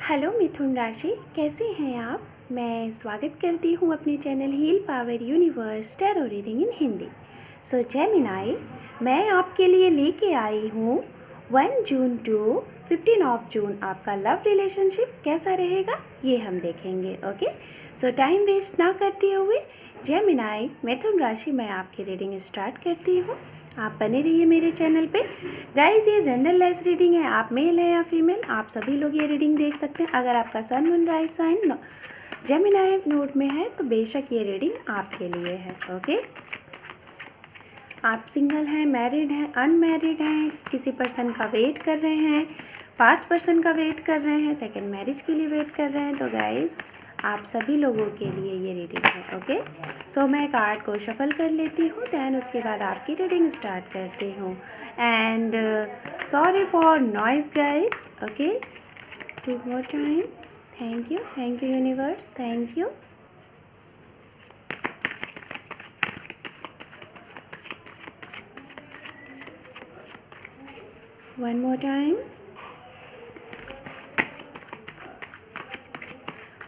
Hello मिथुन राशि, कैसे हैं आप। मैं स्वागत करती हूँ अपने channel heal power universe tarot reading in Hindi. So Gemini, मैं आपके लिए लेके आई हूँ 1 जून टू 15 जून आपका लव रिलेशनशिप कैसा रहेगा ये हम देखेंगे। ओके, सो टाइम वेस्ट ना करते हुए जेमिनाई मिथुन राशि मैं आपकी रीडिंग स्टार्ट करती हूँ। आप बने रहिए मेरे चैनल पे। गाइज, ये जेंडरलेस रीडिंग है, आप मेल है या फीमेल आप सभी लोग ये रीडिंग देख सकते हैं। अगर आपका sun moon rise sign Gemini node में है तो बेशक ये रीडिंग आपके लिए है। ओके, आप सिंगल हैं, मैरिड हैं, अनमैरिड हैं, किसी पर्सन का वेट कर रहे हैं, 5 पर्सन का वेट कर रहे हैं, सेकेंड मैरिज के लिए वेट कर रहे हैं, तो गाइज आप सभी लोगों के लिए ये रीडिंग है। ओके, सो मैं कार्ड को शफल कर लेती हूँ, दैन उसके बाद आपकी रीडिंग स्टार्ट करती हूँ। And sorry for noise guys. Okay, 2 more time. Thank you universe, thank you. One more time.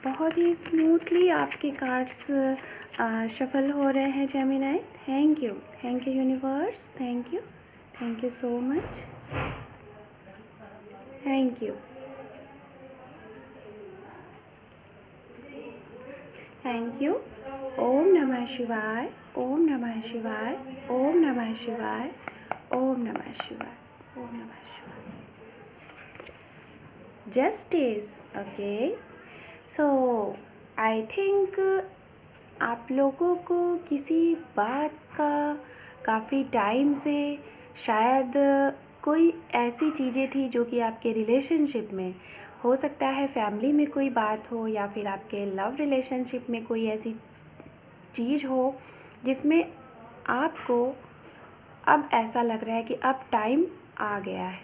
बहुत ही स्मूथली आपके कार्ड्स शफल हो रहे हैं Gemini. Thank you universe, thank you so much, thank you. Om नमः शिवाय, ओम नमः शिवाय, ओम नमः शिवाय, ओम नमः शिवाय, ओम नमः शिवाय। Justice. Okay, so I think आप लोगों को किसी बात का काफ़ी टाइम से शायद कोई ऐसी चीज़ें थी जो कि आपके रिलेशनशिप में, हो सकता है फैमिली में कोई बात हो या फिर आपके लव रिलेशनशिप में कोई ऐसी चीज़ हो जिसमें आपको अब ऐसा लग रहा है कि अब टाइम आ गया है,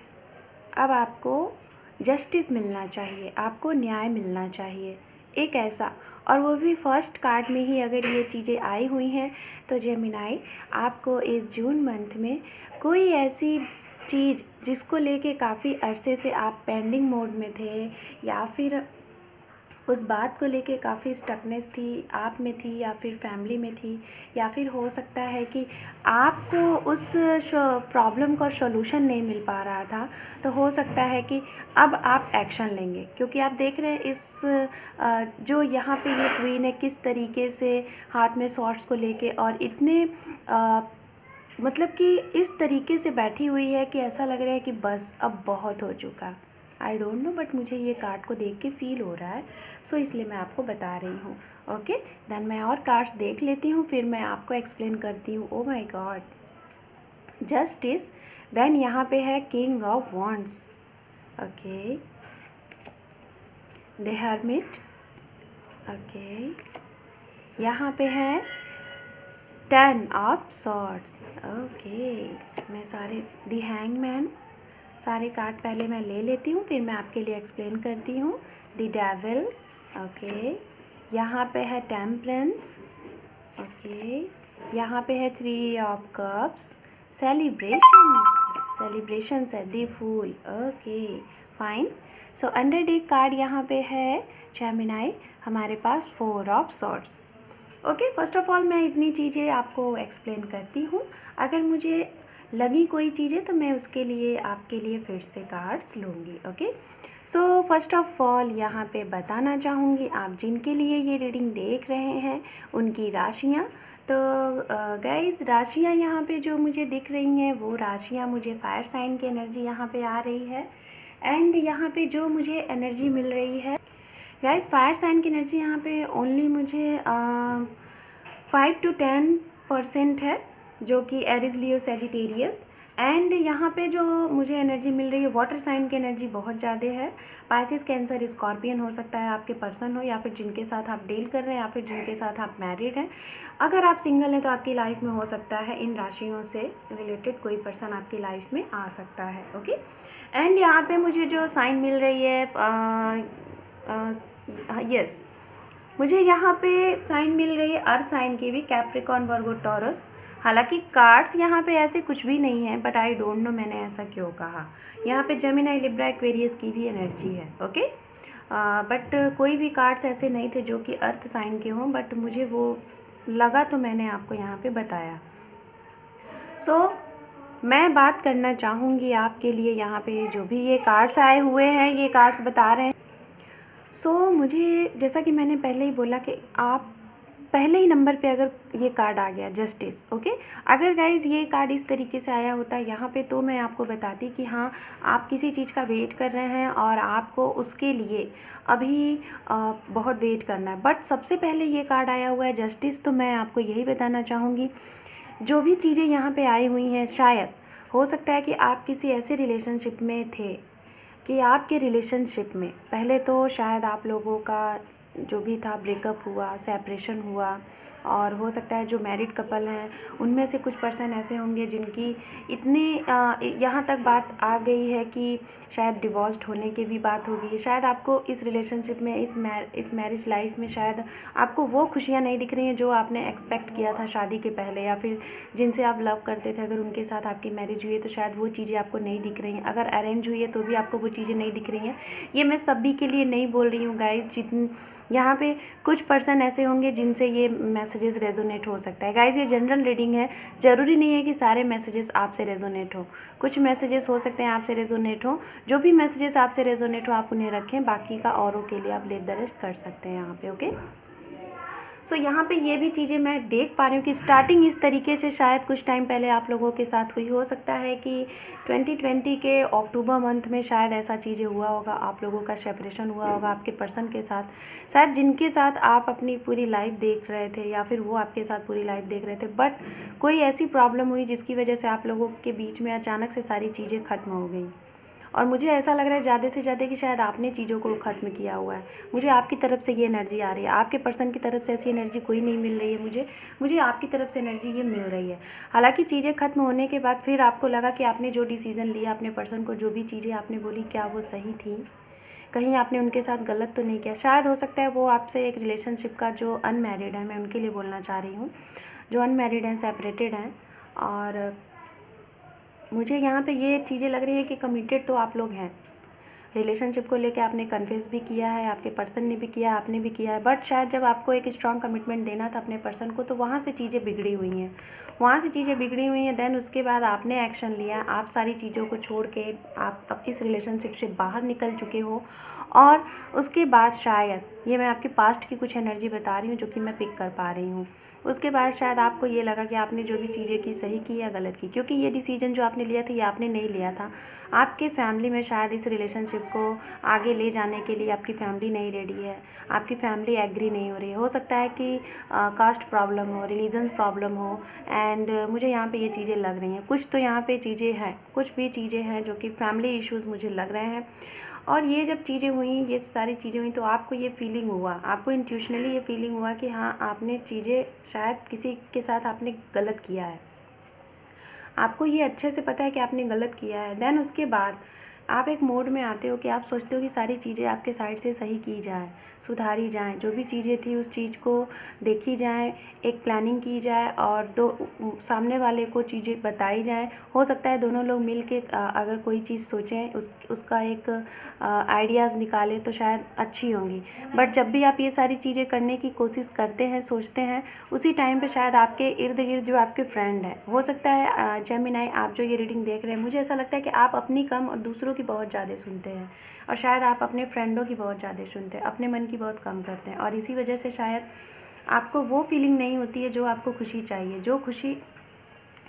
अब आपको जस्टिस मिलना चाहिए, आपको न्याय मिलना चाहिए, एक ऐसा। और वो भी फर्स्ट कार्ड में ही अगर ये चीज़ें आई हुई हैं तो जेमिनाई आपको इस जून मंथ में कोई ऐसी चीज़ जिसको लेके काफ़ी अरसे से आप पेंडिंग मोड में थे या फिर उस बात को लेके काफ़ी स्टकनेस थी, आप में थी या फिर फैमिली में थी, या फिर हो सकता है कि आपको उस प्रॉब्लम का सॉल्यूशन नहीं मिल पा रहा था, तो हो सकता है कि अब आप एक्शन लेंगे। क्योंकि आप देख रहे हैं इस जो यहाँ पे ये क्वीन है किस तरीके से हाथ में सॉर्ड्स को लेके और इतने मतलब कि इस तरीके से बैठी हुई है कि ऐसा लग रहा है कि बस अब बहुत हो चुका। आई डोंट नो, बट मुझे ये कार्ड को देख के फील हो रहा है, सो इसलिए मैं आपको बता रही हूँ। ओके, देन मैं और कार्ड्स देख लेती हूँ, फिर मैं आपको एक्सप्लेन करती हूँ। Oh my god, justice. Then यहाँ पे है king of wands. Okay, the hermit. Okay, यहाँ पे है 10 ऑफ सॉर्ड्स। ओके, मैं सारे द हैंगमैन, सारे कार्ड पहले मैं ले लेती हूँ, फिर मैं आपके लिए एक्सप्लेन करती हूँ। The devil. ओके, यहाँ पे है टेम्परेंस। ओके, यहाँ पे है 3 ऑफ कप्स। सेलिब्रेशंस है the fool. Okay, fine. So under the card यहाँ पे है जेमिनाई, हमारे पास 4 of swords. Okay, first of all मैं इतनी चीज़ें आपको एक्सप्लेन करती हूँ, अगर मुझे लगी कोई चीज़ें तो मैं उसके लिए आपके लिए फिर से कार्ड्स लूँगी। Okay, so first of all यहाँ पे बताना चाहूँगी आप जिनके लिए ये रीडिंग देख रहे हैं उनकी राशियाँ। तो गाइज, राशियाँ यहाँ पे जो मुझे दिख रही हैं वो राशियाँ मुझे फायर साइन की एनर्जी यहाँ पे आ रही है। एंड यहाँ पे जो मुझे एनर्जी मिल रही है गाइज, फायर साइन की एनर्जी यहाँ पे ओनली मुझे 5 to 10% है, जो कि एरिस, लियो, सेजिटेरियस। एंड यहाँ पे जो मुझे एनर्जी मिल रही है वाटर साइन की एनर्जी बहुत ज़्यादा है। पाइसिस, कैंसर, स्कॉर्पियन हो सकता है आपके पर्सन हो, या फिर जिनके साथ आप डील कर रहे हैं, या फिर जिनके साथ आप मैरिड हैं। अगर आप सिंगल हैं तो आपकी लाइफ में हो सकता है इन राशियों से रिलेटेड कोई पर्सन आपकी लाइफ में आ सकता है। ओके, एंड यहाँ पे मुझे जो साइन मिल रही है यस, मुझे यहाँ पे साइन मिल रही है अर्थ साइन की भी, कैप्रिकॉर्न, वर्गो, टॉरस। हालांकि कार्ड्स यहाँ पे ऐसे कुछ भी नहीं है, बट आई डोंट नो मैंने ऐसा क्यों कहा। यहाँ पे जेमिनी, लिब्रा, एक्वेरियस की भी एनर्जी है। ओके, बट कोई भी कार्ड्स ऐसे नहीं थे जो कि अर्थ साइन के हों, बट मुझे वो लगा तो मैंने आपको यहाँ पे बताया। सो मैं बात करना चाहूँगी आपके लिए यहाँ पे जो भी ये कार्ड्स आए हुए हैं, ये कार्ड्स बता रहे हैं। मुझे जैसा कि मैंने पहले ही बोला कि आप पहले ही नंबर पे अगर ये कार्ड आ गया जस्टिस, ओके, अगर गाइज़ ये कार्ड इस तरीके से आया होता यहाँ पे तो मैं आपको बताती कि हाँ, आप किसी चीज़ का वेट कर रहे हैं और आपको उसके लिए अभी बहुत वेट करना है। बट सबसे पहले ये कार्ड आया हुआ है जस्टिस, तो मैं आपको यही बताना चाहूँगी, जो भी चीज़ें यहाँ पे आई हुई हैं, शायद हो सकता है कि आप किसी ऐसे रिलेशनशिप में थे कि आपके रिलेशनशिप में पहले तो शायद आप लोगों का जो भी था ब्रेकअप हुआ, सेपरेशन हुआ, और हो सकता है जो मैरिड कपल हैं उनमें से कुछ पर्सन ऐसे होंगे जिनकी इतने यहाँ तक बात आ गई है कि शायद डिवोर्स्ड होने की भी बात होगी। शायद आपको इस रिलेशनशिप में, इस मैरिज लाइफ में शायद आपको वो खुशियाँ नहीं दिख रही हैं जो आपने एक्सपेक्ट किया था शादी के पहले, या फिर जिनसे आप लव करते थे अगर उनके साथ आपकी मैरिज हुई है तो शायद वो चीज़ें आपको नहीं दिख रही हैं। अगर अरेंज हुई है तो भी आपको वो चीज़ें नहीं दिख रही हैं। ये मैं सभी के लिए नहीं बोल रही हूँ गाइज, जितने यहाँ पे कुछ पर्सन ऐसे होंगे जिनसे ये मैसेजेस रेजोनेट हो सकता है। गाइज ये जनरल रीडिंग है, ज़रूरी नहीं है कि सारे मैसेजेस आपसे रेजोनेट हो। कुछ मैसेजेस हो सकते हैं आपसे रेजोनेट हो। जो भी मैसेजेस आपसे रेजोनेट हो आप उन्हें रखें, बाकी का औरों के लिए आप लेट द रेस्ट कर सकते हैं यहाँ पे, ओके। यहाँ पे ये भी चीज़ें मैं देख पा रही हूँ कि स्टार्टिंग इस तरीके से शायद कुछ टाइम पहले आप लोगों के साथ हुई। हो सकता है कि 2020 के अक्टूबर मंथ में शायद ऐसा चीज़ें हुआ होगा, आप लोगों का सेपरेशन हुआ होगा आपके पर्सन के साथ, शायद जिनके साथ आप अपनी पूरी लाइफ देख रहे थे या फिर वो आपके साथ पूरी लाइफ देख रहे थे। बट कोई ऐसी प्रॉब्लम हुई जिसकी वजह से आप लोगों के बीच में अचानक से सारी चीज़ें ख़त्म हो गई, और मुझे ऐसा लग रहा है ज़्यादा से ज़्यादा कि शायद आपने चीज़ों को ख़त्म किया हुआ है। मुझे आपकी तरफ से ये एनर्जी आ रही है, आपके पर्सन की तरफ से ऐसी एनर्जी कोई नहीं मिल रही है मुझे आपकी तरफ से एनर्जी ये मिल रही है। हालांकि चीज़ें ख़त्म होने के बाद फिर आपको लगा कि आपने जो डिसीज़न लिया, अपने पर्सन को जो भी चीज़ें आपने बोली, क्या वो सही थी? कहीं आपने उनके साथ गलत तो नहीं किया? शायद हो सकता है वो आपसे एक रिलेशनशिप का जो अनमैरिड है, मैं उनके लिए बोलना चाह रही हूँ, जो अनमैरिड हैं, सेपरेटेड हैं, और मुझे यहाँ पे ये चीज़ें लग रही है कि कमिटेड तो आप लोग हैं। रिलेशनशिप को लेके आपने कन्फेस भी किया है, आपके पर्सन ने भी किया है, आपने भी किया है। बट शायद जब आपको एक स्ट्रॉन्ग कमिटमेंट देना था अपने पर्सन को, तो वहाँ से चीज़ें बिगड़ी हुई हैं, देन उसके बाद आपने एक्शन लिया, आप सारी चीज़ों को छोड़ के आप अब इस रिलेशनशिप से बाहर निकल चुके हो। और उसके बाद शायद, ये मैं आपके पास्ट की कुछ एनर्जी बता रही हूँ जो कि मैं पिक कर पा रही हूँ, उसके बाद शायद आपको ये लगा कि आपने जो भी चीज़ें की सही की या गलत की, क्योंकि ये डिसीजन जो आपने लिया था ये आपने नहीं लिया था। आपके फैमिली में शायद इस रिलेशनशिप को आगे ले जाने के लिए आपकी फैमिली नहीं रेडी है, आपकी फैमिली एग्री नहीं हो रही है। हो सकता है कि कास्ट प्रॉब्लम हो, रिलीजन्स प्रॉब्लम हो, एंड मुझे यहाँ पे ये चीज़ें लग रही हैं। कुछ तो यहाँ पे चीज़ें हैं, कुछ भी चीज़ें हैं जो कि फैमिली इश्यूज़ मुझे लग रहे हैं। और ये जब चीज़ें हुई, ये सारी चीज़ें हुई, तो आपको ये फीलिंग हुआ, आपको इंट्यूशनली ये फीलिंग हुआ कि हाँ, आपने चीज़ें शायद किसी के साथ आपने गलत किया है। आपको ये अच्छे से पता है कि आपने गलत किया है। देन उसके बाद आप एक मोड में आते हो कि आप सोचते हो कि सारी चीज़ें आपके साइड से सही की जाए, सुधारी जाएँ, जो भी चीज़ें थी उस चीज़ को देखी जाए, एक प्लानिंग की जाए और सामने वाले को चीज़ें बताई जाए। हो सकता है दोनों लोग मिल के अगर कोई चीज़ सोचें, उसका एक आइडियाज़ निकालें तो शायद अच्छी होंगी। बट जब भी आप ये सारी चीज़ें करने की कोशिश करते हैं, सोचते हैं, उसी टाइम पे शायद आपके इर्द गिर्द जो आपके फ्रेंड हैं, हो सकता है जेमिनाई आप जो ये रीडिंग देख रहे हैं, मुझे ऐसा लगता है कि आप अपनी कम और दूसरों की बहुत ज़्यादा सुनते हैं, और शायद आप अपने फ्रेंडों की बहुत ज़्यादा सुनते हैं, अपने मन की बहुत कम करते हैं, और इसी वजह से शायद आपको वो फीलिंग नहीं होती है जो आपको खुशी चाहिए, जो खुशी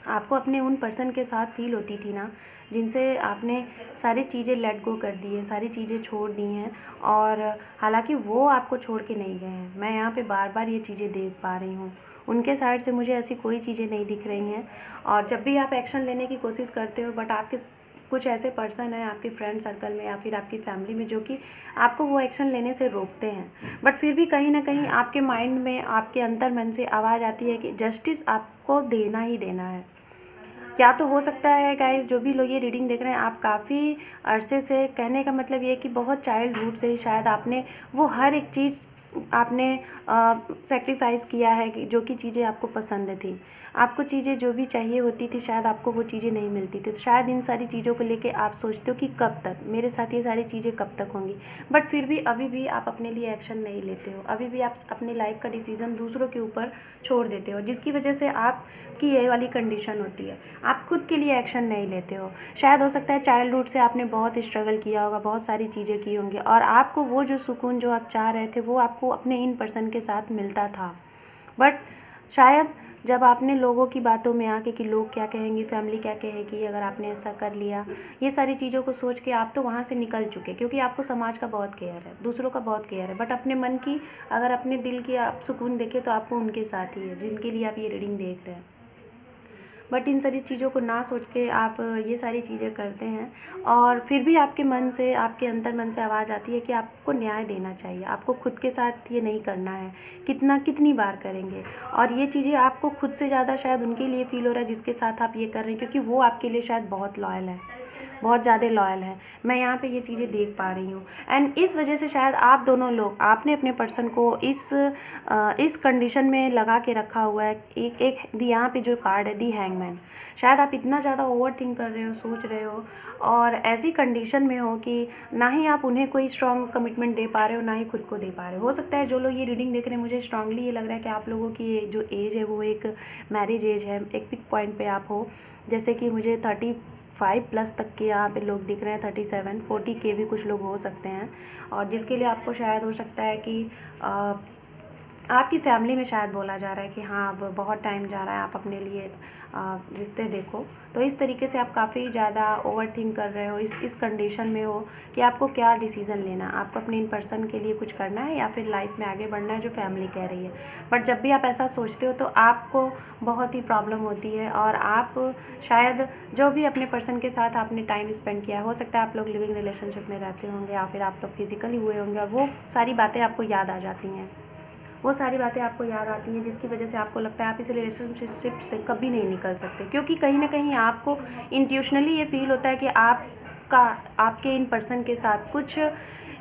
आपको अपने उन पर्सन के साथ फील होती थी ना, जिनसे आपने सारी चीज़ें लेट गो कर दी हैं, सारी चीज़ें छोड़ दी हैं, और हालांकि वो आपको छोड़ के नहीं गए हैं। मैं यहाँ पे बार बार ये चीज़ें देख पा रही हूँ, उनके साइड से मुझे ऐसी कोई चीज़ें नहीं दिख रही हैं। और जब भी आप एक्शन लेने की कोशिश करते हो, बट आपके कुछ ऐसे पर्सन हैं आपके फ्रेंड सर्कल में या फिर आपकी फैमिली में जो कि आपको वो एक्शन लेने से रोकते हैं, बट फिर भी कहीं ना कहीं आपके माइंड में, आपके अंतर मन से आवाज़ आती है कि जस्टिस आपको देना ही देना है। क्या तो हो सकता है गाइस, जो भी लोग ये रीडिंग देख रहे हैं, आप काफ़ी अरसे से, कहने का मतलब ये है कि बहुत चाइल्डहुड से ही शायद आपने वो हर एक चीज़ आपने सेक्रीफाइस किया है कि जो कि चीज़ें आपको पसंद थी, आपको चीज़ें जो भी चाहिए होती थी शायद आपको वो चीज़ें नहीं मिलती थी। तो शायद इन सारी चीज़ों को लेके आप सोचते हो कि कब तक मेरे साथ ये सारी चीज़ें कब तक होंगी, बट फिर भी अभी भी आप अपने लिए एक्शन नहीं लेते हो, अभी भी आप अपनी लाइफ का डिसीज़न दूसरों के ऊपर छोड़ देते हो, जिसकी वजह से आपकी ये वाली कंडीशन होती है। आप खुद के लिए एक्शन नहीं लेते हो। शायद हो सकता है चाइल्डहुड से आपने बहुत स्ट्रगल किया होगा, बहुत सारी चीज़ें की होंगी, और आपको वो जो सुकून जो आप चाह रहे थे वो आपको अपने इन पर्सन के साथ मिलता था। बट शायद जब आपने लोगों की बातों में आके कि लोग क्या कहेंगे, फैमिली क्या कहेगी अगर आपने ऐसा कर लिया, ये सारी चीज़ों को सोच के आप तो वहाँ से निकल चुके, क्योंकि आपको समाज का बहुत केयर है, दूसरों का बहुत केयर है, बट अपने मन की, अगर अपने दिल की आप सुकून देखें तो आपको उनके साथ ही है जिनके लिए आप ये रीडिंग देख रहे हैं। बट इन सारी चीज़ों को ना सोच के आप ये सारी चीज़ें करते हैं, और फिर भी आपके मन से, आपके अंतर मन से आवाज़ आती है कि आपको न्याय देना चाहिए, आपको खुद के साथ ये नहीं करना है, कितनी बार करेंगे। और ये चीज़ें आपको खुद से ज़्यादा शायद उनके लिए फ़ील हो रहा है जिसके साथ आप ये कर रहे हैं, क्योंकि वो आपके लिए शायद बहुत लॉयल है, बहुत ज़्यादा लॉयल है। मैं यहाँ पे ये चीज़ें देख पा रही हूँ, एंड इस वजह से शायद आप दोनों लोग, आपने अपने पर्सन को इस कंडीशन में लगा के रखा हुआ है। एक यहाँ पे जो कार्ड है दी हैंगमैन, शायद आप इतना ज़्यादा ओवर थिंक कर रहे हो, सोच रहे हो, और ऐसी कंडीशन में हो कि ना ही आप उन्हें कोई स्ट्रॉन्ग कमिटमेंट दे पा रहे हो, ना ही खुद को दे पा रहे हो। सकता है जो लोग ये रीडिंग देख रहे हैं, मुझे स्ट्रांगली ये लग रहा है कि आप लोगों की जो एज है वो एक मैरिज एज है, एक पिक पॉइंट पे आप हो, जैसे कि मुझे 35+ तक के यहाँ पे लोग दिख रहे हैं, 37, 40 के भी कुछ लोग हो सकते हैं, और जिसके लिए आपको शायद हो सकता है कि आपकी फैमिली में शायद बोला जा रहा है कि हाँ अब बहुत टाइम जा रहा है, आप अपने लिए रिश्ते देखो। तो इस तरीके से आप काफ़ी ज़्यादा ओवर थिंक कर रहे हो, इस कंडीशन में हो कि आपको क्या डिसीज़न लेना है, आपको अपने इन पर्सन के लिए कुछ करना है या फिर लाइफ में आगे बढ़ना है जो फैमिली कह रही है। बट जब भी आप ऐसा सोचते हो तो आपको बहुत ही प्रॉब्लम होती है, और आप शायद जो भी अपने पर्सन के साथ आपने टाइम स्पेंड किया, हो सकता है आप लोग लिविंग रिलेशनशिप में रहते होंगे या फिर आप लोग फिजिकली हुए होंगे, और वो सारी बातें आपको याद आ जाती हैं, वो सारी बातें आपको याद आती हैं, जिसकी वजह से आपको लगता है आप इस रिलेशनशिप से कभी नहीं निकल सकते, क्योंकि कहीं ना कहीं आपको इंट्यूशनली ये फील होता है कि आपके इन पर्सन के साथ कुछ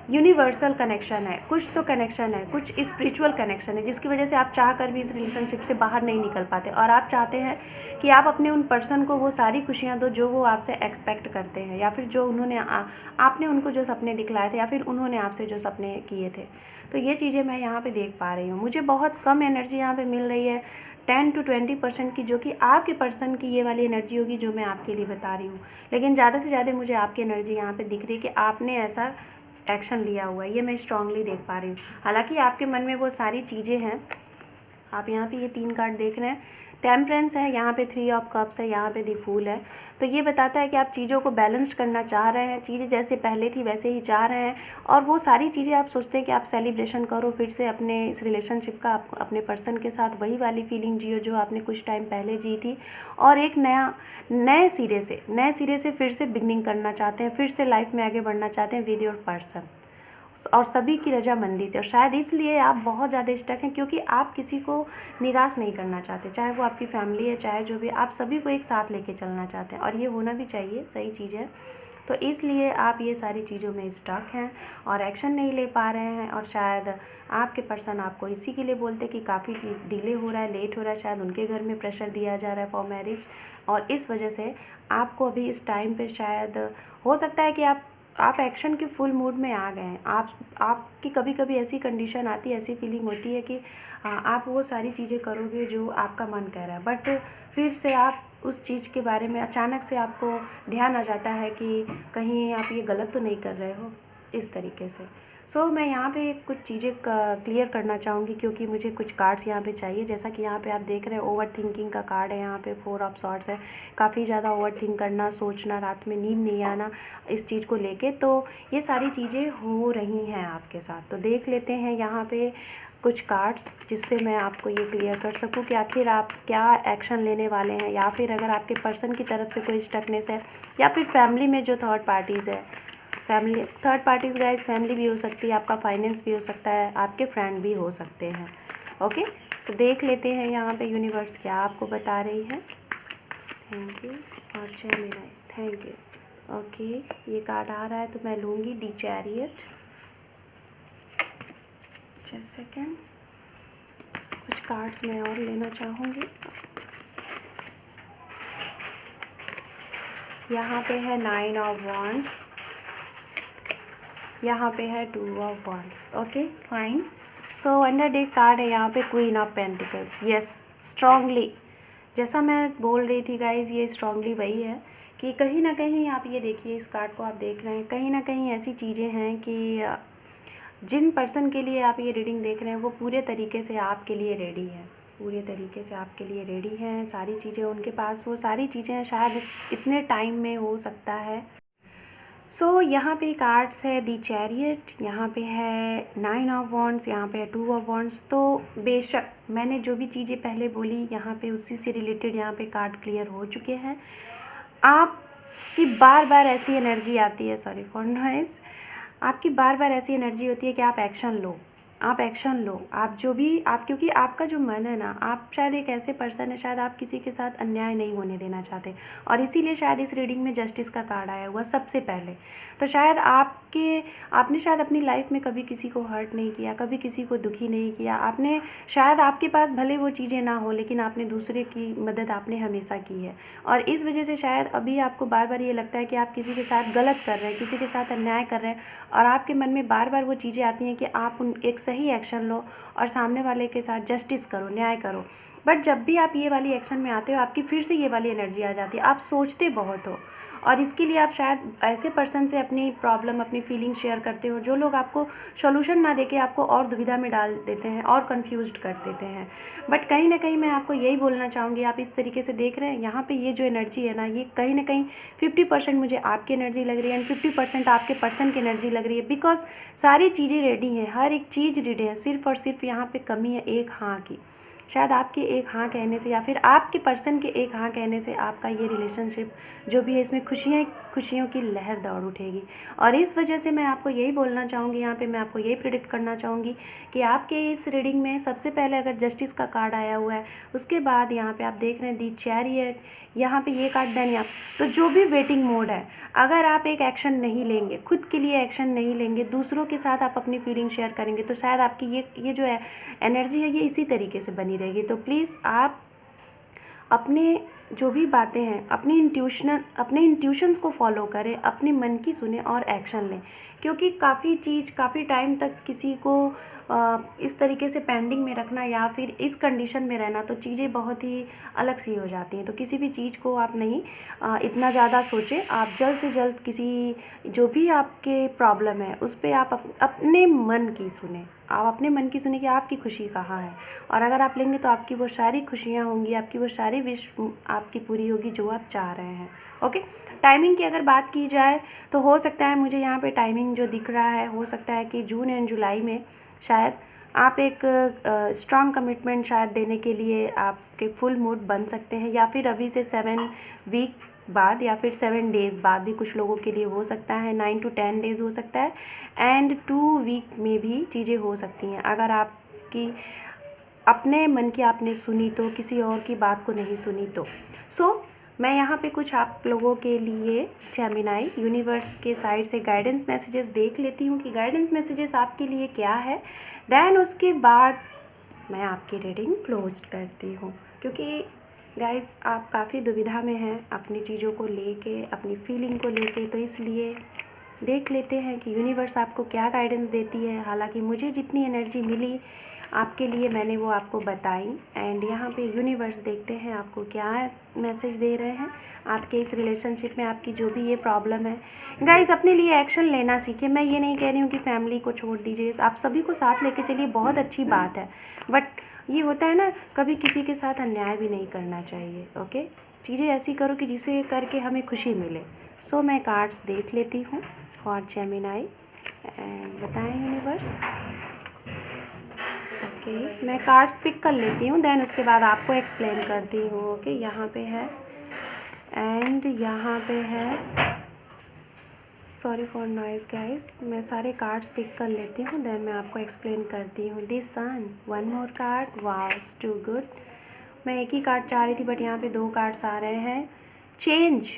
यूनिवर्सल कनेक्शन है, कुछ तो कनेक्शन है, कुछ स्पिरिचुअल कनेक्शन है, जिसकी वजह से आप चाह कर भी इस रिलेशनशिप से बाहर नहीं निकल पाते, और आप चाहते हैं कि आप अपने उन पर्सन को वो सारी खुशियाँ दो जो वो आपसे एक्सपेक्ट करते हैं, या फिर जो उन्होंने आपने उनको जो सपने दिखलाए थे, या फिर उन्होंने आपसे जो सपने किए थे। तो ये चीज़ें मैं यहाँ पे देख पा रही हूँ। मुझे बहुत कम एनर्जी यहाँ पे मिल रही है, 10 to 20% की, जो कि आपके पर्सन की ये वाली एनर्जी होगी जो मैं आपके लिए बता रही हूँ, लेकिन ज़्यादा से ज़्यादा मुझे आपकी एनर्जी यहाँ पे दिख रही है कि आपने ऐसा एक्शन लिया हुआ है, ये मैं स्ट्रांगली देख पा रही हूँ। हालांकि आपके मन में वो सारी चीज़ें हैं। आप यहाँ पे ये 3 कार्ड देख रहे हैं, टेम्परेंस है, यहाँ पे 3 ऑफ कप्स है, यहाँ पे दी फूल है। तो ये बताता है कि आप चीज़ों को बैलेंस्ड करना चाह रहे हैं, चीज़ें जैसे पहले थी वैसे ही चाह रहे हैं, और वो सारी चीज़ें आप सोचते हैं कि आप सेलिब्रेशन करो फिर से अपने इस रिलेशनशिप का, अपने पर्सन के साथ वही वाली फीलिंग जियो जो आपने कुछ टाइम पहले जी थी, और एक नए सिरे से फिर से बिगनिंग करना चाहते हैं, फिर से लाइफ में आगे बढ़ना चाहते हैं विद योर पर्सन, और सभी की रजामंदी से। और शायद इसलिए आप बहुत ज़्यादा स्टक हैं, क्योंकि आप किसी को निराश नहीं करना चाहते, चाहे वो आपकी फैमिली है, चाहे जो भी, आप सभी को एक साथ लेके चलना चाहते हैं, और ये होना भी चाहिए, सही चीज़ है। तो इसलिए आप ये सारी चीज़ों में स्टक हैं और एक्शन नहीं ले पा रहे हैं, और शायद आपके पर्सन आपको इसी के लिए बोलते कि काफ़ी डिले हो रहा है, लेट हो रहा है, शायद उनके घर में प्रेशर दिया जा रहा है फॉर मैरिज, और इस वजह से आपको अभी इस टाइम पे शायद हो सकता है कि आप एक्शन के फुल मूड में आ गए हैं। आपकी कभी कभी ऐसी कंडीशन आती है, ऐसी फीलिंग होती है कि आप वो सारी चीज़ें करोगे जो आपका मन कह रहा है, बट फिर से आप उस चीज़ के बारे में अचानक से आपको ध्यान आ जाता है कि कहीं आप ये गलत तो नहीं कर रहे हो, इस तरीके से। सो मैं यहाँ पे कुछ चीज़ें क्लियर करना चाहूँगी, क्योंकि मुझे कुछ कार्ड्स यहाँ पे चाहिए। जैसा कि यहाँ पे आप देख रहे हैं ओवर थिंकिंग का कार्ड है, यहाँ पे 4 ऑफ सॉर्ड्स है, काफ़ी ज़्यादा ओवर थिंक करना, सोचना, रात में नींद नहीं आना इस चीज़ को लेके, तो ये सारी चीज़ें हो रही हैं आपके साथ। तो देख लेते हैं यहाँ पे कुछ कार्ड्स, जिससे मैं आपको ये क्लियर कर सकूं कि आखिर आप क्या एक्शन लेने वाले हैं, या फिर अगर आपके पर्सन की तरफ से कोई स्टकनेस है, या फिर फैमिली में जो थर्ड पार्टीज़ है, family third parties guys, family भी हो सकती है, आपका फाइनेंस भी हो सकता है, आपके फ्रेंड भी हो सकते हैं। ओके, तो देख लेते हैं यहाँ पे यूनिवर्स क्या आपको बता रही है। थैंक यू, और 6 मिनट, थैंक यू। ओके, ये कार्ड आ रहा है तो मैं लूँगी दी चैरियट। जस्ट सेकेंड, कुछ कार्ड्स मैं और लेना चाहूँगी। यहाँ पे है 9 ऑफ वॉन्ड्स, यहाँ पे है 2 of wands. Okay fine. So under deck card है यहाँ पे queen of pentacles. Yes, strongly, जैसा मैं बोल रही थी गाइज, ये स्ट्रांगली वही है कि कहीं ना कहीं आप ये देखिए, इस कार्ड को आप देख रहे हैं, कहीं ना कहीं ऐसी चीज़ें हैं कि जिन पर्सन के लिए आप ये रीडिंग देख रहे हैं वो पूरे तरीके से आपके लिए रेडी है, पूरे तरीके से आपके लिए रेडी हैं। सारी चीज़ें उनके पास, वो सारी चीज़ें शायद इतने टाइम में हो सकता है। सो यहाँ पे कार्ड्स है दी चैरियट, यहाँ पे है 9 ऑफ वॉन्ड्स, यहाँ पे है 2 ऑफ वॉन्ड्स। तो बेशक मैंने जो भी चीज़ें पहले बोली यहाँ पे उसी से रिलेटेड यहाँ पे कार्ड क्लियर हो चुके हैं। आपकी बार बार ऐसी एनर्जी आती है, सॉरी फॉर नॉइस, आपकी बार बार ऐसी एनर्जी होती है कि आप एक्शन लो, आप एक्शन लो, आप जो भी आप, क्योंकि आपका जो मन है ना, आप शायद एक ऐसे पर्सन है, शायद आप किसी के साथ अन्याय नहीं होने देना चाहते, और इसीलिए शायद इस रीडिंग में जस्टिस का कार्ड आया हुआ सबसे पहले। तो शायद आपने शायद अपनी लाइफ में कभी किसी को हर्ट नहीं किया, कभी किसी को दुखी नहीं किया, आपने शायद, आपके पास भले वो चीज़ें ना हो, लेकिन आपने दूसरे की मदद आपने हमेशा की है, और इस वजह से शायद अभी आपको बार बार ये लगता है कि आप किसी के साथ गलत कर रहे हैं, किसी के साथ अन्याय कर रहे हैं, और आपके मन में बार बार वो चीज़ें आती हैं कि आप एक सही एक्शन लो और सामने वाले के साथ जस्टिस करो, न्याय करो। बट जब भी आप ये वाली एक्शन में आते हो, आपकी फिर से ये वाली एनर्जी आ जाती है, आप सोचते बहुत हो, और इसके लिए आप शायद ऐसे पर्सन से अपनी प्रॉब्लम, अपनी फीलिंग शेयर करते हो, जो लोग आपको सॉल्यूशन ना देके आपको और दुविधा में डाल देते हैं और कंफ्यूज्ड कर देते हैं। बट कहीं ना कहीं मैं आपको यही बोलना चाहूँगी, आप इस तरीके से देख रहे हैं, यहाँ पे ये जो एनर्जी है ना, ये कहीं ना कहीं 50% मुझे आपकी एनर्जी लग रही है एंड 50% आपके पर्सन की एनर्जी लग रही है, बिकॉज सारी चीज़ें रेडी हैं, हर एक चीज़ रेडी है, सिर्फ और सिर्फ यहाँ पे कमी है एक हाँ की। शायद आपके एक हाँ कहने से, या फिर आपके पर्सन के एक हाँ कहने से आपका ये रिलेशनशिप जो भी है, इसमें खुशियों की लहर दौड़ उठेगी। और इस वजह से मैं आपको यही बोलना चाहूँगी, यहाँ पे मैं आपको यही प्रेडिक्ट करना चाहूँगी कि आपके इस रीडिंग में सबसे पहले अगर जस्टिस का कार्ड आया हुआ है, उसके बाद यहाँ पे आप देख रहे हैं दी चैरियट, यहाँ पे ये कार्ड डन। तो जो भी वेटिंग मोड है, अगर आप एक एक्शन नहीं लेंगे, खुद के लिए एक्शन नहीं लेंगे, दूसरों के साथ आप अपनी फीलिंग शेयर करेंगे, तो शायद आपकी ये जो है एनर्जी है, ये इसी तरीके से बनी रहेगी। तो प्लीज़ आप अपने जो भी बातें हैं, अपने इंट्यूशंस को फॉलो करें, अपने मन की सुने और एक्शन लें, क्योंकि काफ़ी टाइम तक किसी को इस तरीके से पेंडिंग में रखना या फिर इस कंडीशन में रहना, तो चीज़ें बहुत ही अलग सी हो जाती हैं। तो किसी भी चीज़ को आप नहीं इतना ज़्यादा सोचें, आप जल्द से जल्द किसी जो भी आपके प्रॉब्लम है उस पर आप अपने मन की सुने, आप अपने मन की सुने कि आपकी खुशी कहाँ है, और अगर आप लेंगे तो आपकी वो सारी खुशियाँ होंगी, आपकी वो सारी विश आपकी पूरी होगी जो आप चाह रहे हैं। ओके, टाइमिंग की अगर बात की जाए तो हो सकता है, मुझे यहाँ पे टाइमिंग जो दिख रहा है, हो सकता है कि जून एंड जुलाई में शायद आप एक स्ट्रॉन्ग कमिटमेंट शायद देने के लिए आपके फुल मूड बन सकते हैं, या फिर अभी से 7 वीक बाद या फिर 7 डेज़ बाद भी कुछ लोगों के लिए हो सकता है, 9 to 10 डेज़ हो सकता है, एंड 2 वीक में भी चीज़ें हो सकती हैं, अगर आपकी अपने मन की आपने सुनी तो, किसी और की बात को नहीं सुनी तो। सो मैं यहाँ पे कुछ आप लोगों के लिए जेमिनाई यूनिवर्स के साइड से गाइडेंस मैसेजेस देख लेती हूँ कि गाइडेंस मैसेजेस आपके लिए क्या है, देन उसके बाद मैं आपकी रीडिंग क्लोज करती हूँ, क्योंकि गाइस आप काफ़ी दुविधा में हैं अपनी चीज़ों को लेके, अपनी फीलिंग को लेके, तो इसलिए देख लेते हैं कि यूनिवर्स आपको क्या गाइडेंस देती है। हालांकि मुझे जितनी एनर्जी मिली आपके लिए मैंने वो आपको बताई, एंड यहाँ पे यूनिवर्स देखते हैं आपको क्या मैसेज दे रहे हैं आपके इस रिलेशनशिप में, आपकी जो भी ये प्रॉब्लम है। गाइज अपने लिए एक्शन लेना सीखें, मैं ये नहीं कह रही हूँ कि फैमिली को छोड़ दीजिए, आप सभी को साथ लेके चलिए, बहुत अच्छी बात है, बट ये होता है ना, कभी किसी के साथ अन्याय भी नहीं करना चाहिए। ओके, चीज़ें ऐसी करो कि जिसे करके हमें खुशी मिले। सो मैं कार्ड्स देख लेती हूँ फॉर जेमिनाई, एंड बताएं यूनिवर्स। ओके, मैं कार्ड्स पिक कर लेती हूँ, देन उसके बाद आपको एक्सप्लेन करती हूँ। ओके, यहाँ पे है एंड यहाँ पे है, सॉरी फॉर नॉइज़ गाइस, मैं सारे कार्ड्स पिक कर लेती हूँ, देन मैं आपको एक्सप्लेन करती हूँ। This sun, one more card, wow too good. मैं एक ही कार्ड चाह रही थी बट यहाँ पे 2 कार्ड्स आ रहे हैं। चेंज,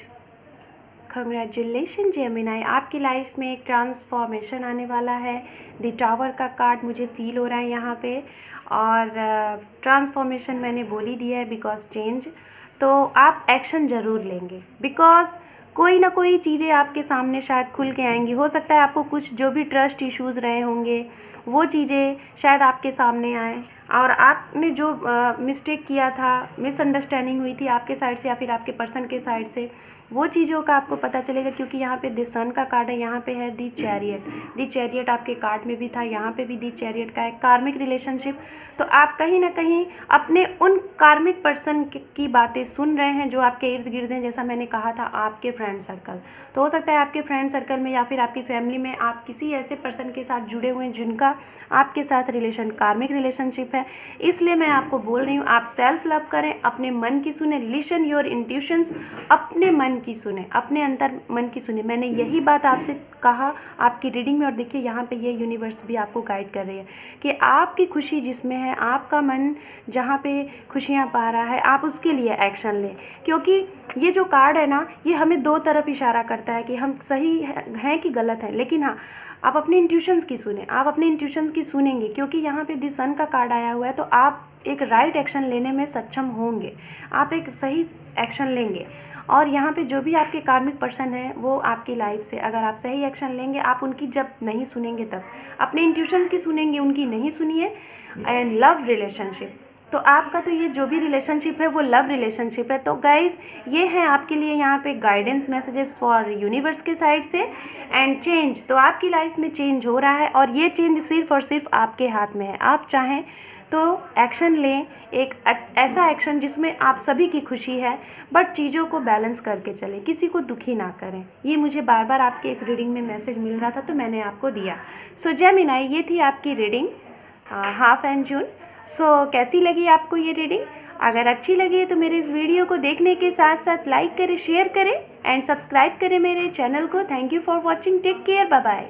कंग्रेचुलेशन जेमिनाई, आपकी लाइफ में एक ट्रांसफॉर्मेशन आने वाला है। द टावर का कार्ड मुझे फील हो रहा है यहाँ पे, और ट्रांसफॉर्मेशन मैंने बोल ही दिया है बिकॉज चेंज। तो आप एक्शन ज़रूर लेंगे बिकॉज कोई ना कोई चीज़ें आपके सामने शायद खुल के आएंगी। हो सकता है आपको कुछ जो भी ट्रस्ट इश्यूज़ रहे होंगे वो चीज़ें शायद आपके सामने आए, और आपने जो मिस्टेक किया था, मिसअंडरस्टैंडिंग हुई थी आपके साइड से या फिर आपके पर्सन के साइड से, वो चीज़ों का आपको पता चलेगा। क्योंकि यहाँ पे द सन का कार्ड है, यहाँ पे है द चैरियट। द चैरियट आपके कार्ड में भी था, यहाँ पे भी द चैरियट का है, कार्मिक रिलेशनशिप। तो आप कहीं ना कहीं अपने उन कार्मिक पर्सन की बातें सुन रहे हैं जो आपके इर्द गिर्द हैं। जैसा मैंने कहा था, आपके फ्रेंड सर्कल, तो हो सकता है आपके फ्रेंड सर्कल में या फिर आपकी फैमिली में आप किसी ऐसे पर्सन के साथ जुड़े हुए हैं जिनका आपके साथ रिलेशन कार्मिक रिलेशनशिप है। इसलिए मैं आपको बोल रही हूँ, आप सेल्फ लव करें, अपने मन की सुने, लिसन योर इंट्यूशंस, अपने मन की सुने, अपने अंतर मन की सुने। मैंने यही बात आपसे कहा आपकी रीडिंग में, और देखिए यहाँ पे ये यूनिवर्स भी आपको गाइड कर रही है कि आपकी खुशी जिसमें है, आपका मन जहाँ पे खुशियाँ पा रहा है, आप उसके लिए एक्शन लें। क्योंकि ये जो कार्ड है ना, ये हमें दो तरफ इशारा करता है कि हम सही हैं कि गलत हैं। लेकिन हाँ, आप अपने इंट्यूशंस की सुने, आप अपने इंट्यूशंस की सुनेंगे क्योंकि यहाँ पे द सन का कार्ड आया हुआ है। तो आप एक राइट एक्शन लेने में सक्षम होंगे, आप एक सही एक्शन लेंगे। और यहाँ पे जो भी आपके कार्मिक पर्सन है वो आपकी लाइफ से अगर आप सही एक्शन लेंगे, आप उनकी जब नहीं सुनेंगे तब अपने इंट्यूशंस की सुनेंगे, उनकी नहीं सुनिए। एंड लव रिलेशनशिप, तो आपका तो ये जो भी रिलेशनशिप है वो लव रिलेशनशिप है। तो गाइज़, ये है आपके लिए यहाँ पे गाइडेंस मैसेजेस फॉर यूनिवर्स के साइड से। एंड चेंज, तो आपकी लाइफ में चेंज हो रहा है, और ये चेंज सिर्फ और सिर्फ आपके हाथ में है। आप चाहें तो एक्शन लें, एक ऐसा एक्शन जिसमें आप सभी की खुशी है, बट चीज़ों को बैलेंस करके चलें, किसी को दुखी ना करें। ये मुझे बार बार आपके इस रीडिंग में मैसेज मिल रहा था तो मैंने आपको दिया। सो जेमिनाई, ये थी आपकी रीडिंग हाफ एंड जून। सो कैसी लगी आपको ये रीडिंग? अगर अच्छी लगी तो मेरे इस वीडियो को देखने के साथ साथ लाइक करें, शेयर करें एंड सब्सक्राइब करें मेरे चैनल को। Thank you for watching, take care, bye bye.